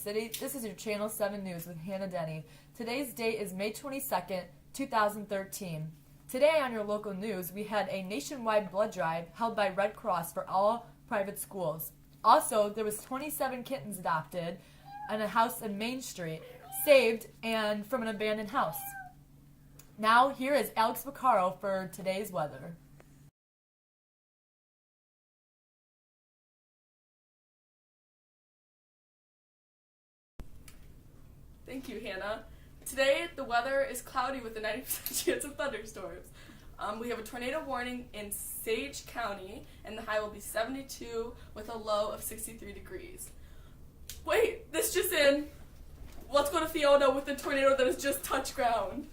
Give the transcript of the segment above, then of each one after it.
City. This is your Channel 7 News with Hannah Denny. Today's date is May 22nd, 2013. Today on your local news, we had a nationwide blood drive held by Red Cross for all private schools. Also, there was 27 kittens adopted in a house in Main Street, saved and from an abandoned house. Now, here is Alex Vaccaro for today's weather. Thank you, Hannah. Today, the weather is cloudy with a 90% chance of thunderstorms. We have a tornado warning in Sage County, and the high will be 72 with a low of 63 degrees. Wait, this just in. Let's go to Fiona with the tornado that has just touched ground.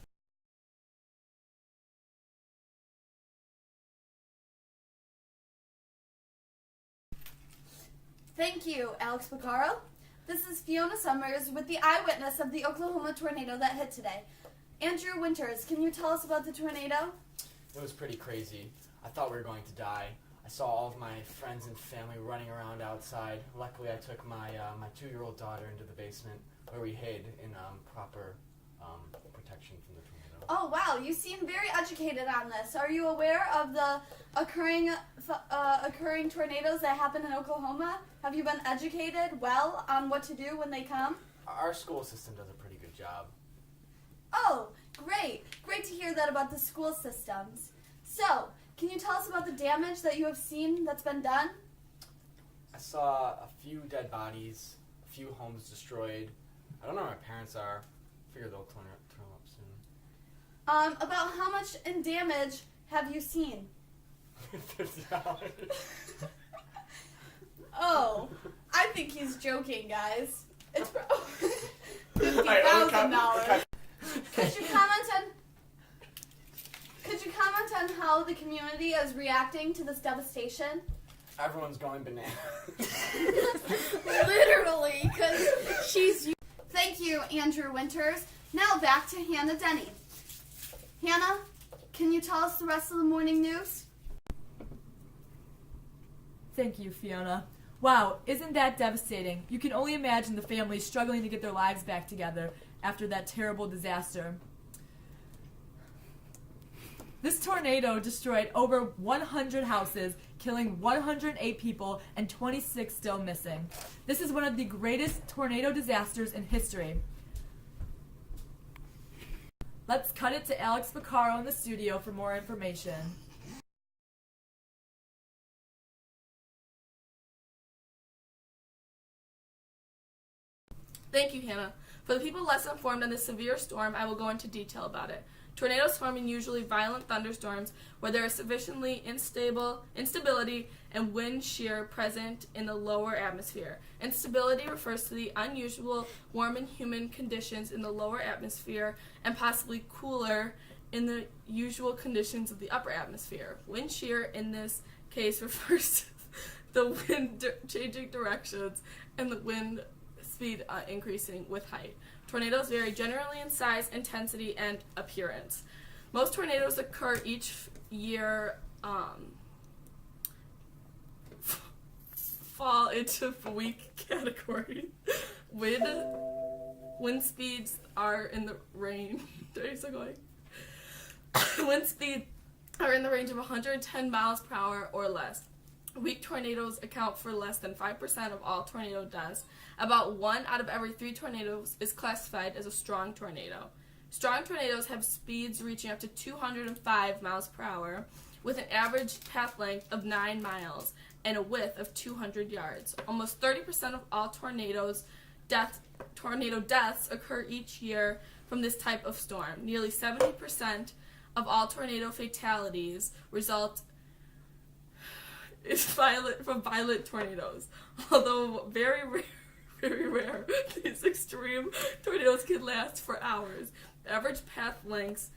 Thank you, Alex Vaccaro. This is Fiona Summers with the eyewitness of the Oklahoma tornado that hit today. Andrew Winters, can you tell us about the tornado? It was pretty crazy. I thought we were going to die. I saw all of my friends and family running around outside. Luckily, I took my 2-year-old daughter into the basement where we hid in proper protection from the tornado. Oh, wow, you seem very educated on this. Are you aware of the occurring tornadoes that happen in Oklahoma? Have you been educated well on what to do when they come? Our school system does a pretty good job. Oh, great. Great to hear that about the school systems. So, can you tell us about the damage that you have seen that's been done? I saw a few dead bodies, a few homes destroyed. I don't know where my parents are. I figure they'll turn up soon. About how much in damage have you seen? $50. Oh, I think he's joking, guys. It's $50,000. Could you comment on how the community is reacting to this devastation? Everyone's going bananas. Literally, because she's... Thank you, Andrew Winters. Now back to Hannah Denny. Hannah, can you tell us the rest of the morning news? Thank you, Fiona. Wow, isn't that devastating? You can only imagine the families struggling to get their lives back together after that terrible disaster. This tornado destroyed over 100 houses, killing 108 people and 26 still missing. This is one of the greatest tornado disasters in history. Let's cut it to Alex Vaccaro in the studio for more information. Thank you, Hannah. For the people less informed on this severe storm, I will go into detail about it. Tornadoes form in usually violent thunderstorms where there is sufficiently instability and wind shear present in the lower atmosphere. Instability refers to the unusual warm and humid conditions in the lower atmosphere and possibly cooler in the usual conditions of the upper atmosphere. Wind shear in this case refers to the wind changing directions and the wind speed increasing with height. Tornadoes vary generally in size, intensity, and appearance. Most tornadoes occur each year, fall into weak category. Wind speeds are in the range. Wind speed are in the range of 110 miles per hour or less. Weak tornadoes account for less than 5% of all tornado deaths. About 1 out of every 3 tornadoes is classified as a strong tornado. Strong tornadoes have speeds reaching up to 205 miles per hour, with an average path length of 9 miles and a width of 200 yards. Almost 30% of all tornado deaths occur each year from this type of storm. Nearly 70% of all tornado fatalities result from violent tornadoes. Although very rare, these extreme tornadoes can last for hours. The average path lengths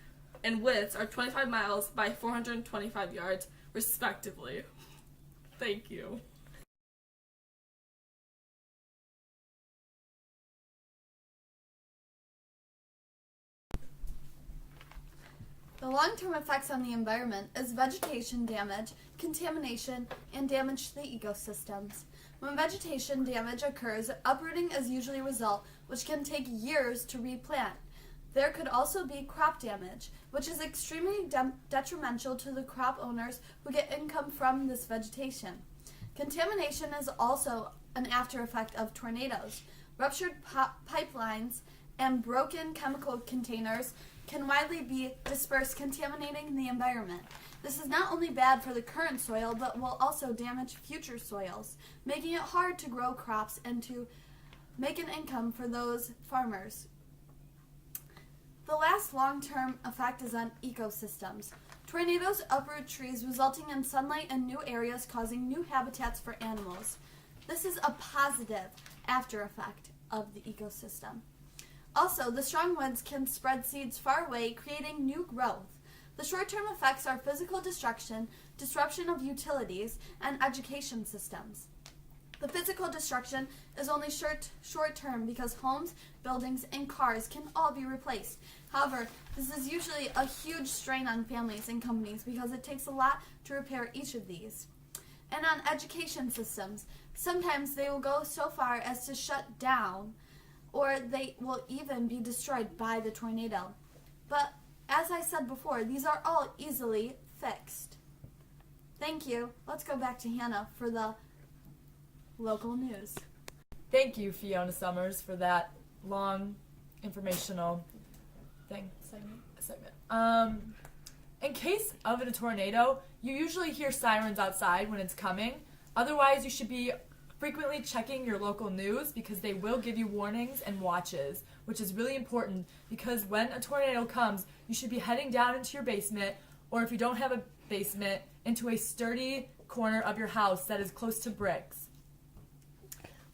and widths are 25 miles by 425 yards, respectively. Thank you. The long-term effects on the environment is vegetation damage, contamination, and damage to the ecosystems. When vegetation damage occurs, uprooting is usually a result, which can take years to replant. There could also be crop damage, which is extremely detrimental to the crop owners who get income from this vegetation. Contamination is also an after effect of tornadoes. Ruptured pipelines and broken chemical containers can widely be dispersed, contaminating the environment. This is not only bad for the current soil, but will also damage future soils, making it hard to grow crops and to make an income for those farmers. The last long-term effect is on ecosystems. Tornadoes uproot trees, resulting in sunlight in new areas, causing new habitats for animals. This is a positive after effect of the ecosystem. Also, the strong winds can spread seeds far away, creating new growth. The short-term effects are physical destruction, disruption of utilities, and education systems. The physical destruction is only short-term because homes, buildings, and cars can all be replaced. However, this is usually a huge strain on families and companies because it takes a lot to repair each of these. And on education systems, sometimes they will go so far as to shut down, or they will even be destroyed by the tornado. But as I said before, these are all easily fixed. Thank you. Let's go back to Hannah for the local news. Thank you, Fiona Summers, for that long informational segment. In case of a tornado, you usually hear sirens outside when it's coming. Otherwise, you should be frequently checking your local news because they will give you warnings and watches, which is really important because when a tornado comes, you should be heading down into your basement, or if you don't have a basement, into a sturdy corner of your house that is close to bricks.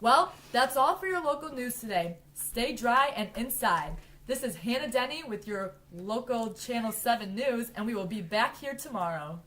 Well, that's all for your local news today. Stay dry and inside. This is Hannah Denny with your local Channel 7 news, and we will be back here tomorrow.